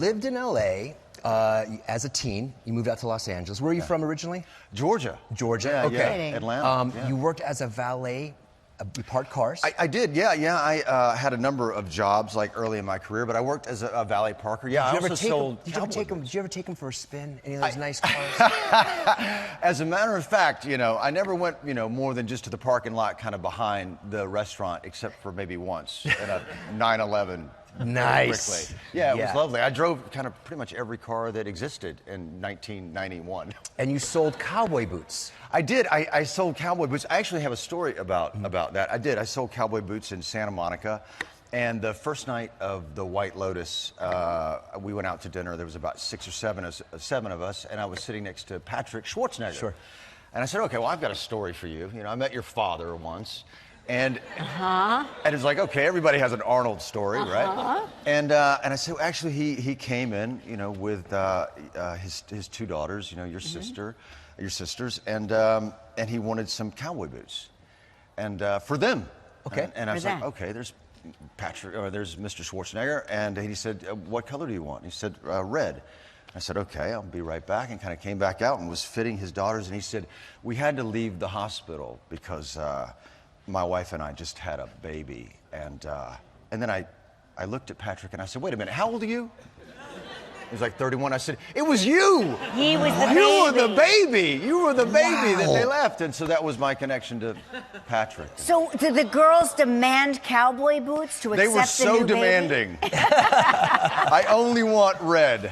lived in L.A. As a teen. You moved out to Los Angeles. Where are you from originally? Georgia. Georgia. Yeah, okay. yeah. Atlanta. You worked as a valet. You parked cars? I did, yeah. I had a number of jobs like early in my career, but I worked as a valet parker. Yeah, I also sold. Did you ever take them for a spin? Any of those nice cars? As a matter of fact, I never went, more than just to the parking lot, kind of behind the restaurant, except for maybe once in a 911. Nice. Quickly. Yeah, it was lovely. I drove kind of pretty much every car that existed in 1991. And you sold cowboy boots. I did. I sold cowboy boots. I actually have a story about that. I did. I sold cowboy boots in Santa Monica. And the first night of the White Lotus, we went out to dinner. There was about 6 or 7 of us, and I was sitting next to Patrick Schwarzenegger. Sure. And I said, okay, well, I've got a story for you. I met your father once. And it's like, okay, everybody has an Arnold story, right? And I said, well, actually, he came in, with his 2 daughters, your sisters, and he wanted some cowboy boots, and for them. Okay. And I was like, okay, there's Patrick, or there's Mr. Schwarzenegger, and he said, what color do you want? And he said, red. I said, okay, I'll be right back, and kind of came back out and was fitting his daughters, and he said, we had to leave the hospital because my wife and I just had a baby, and then I looked at Patrick and I said, wait a minute, how old are you? He was like 31. I said, it was you. He was the baby. You were the baby. You were the baby that they left, and so that was my connection to Patrick. So did the girls demand cowboy boots to accept the new baby? They were so demanding. I only want red.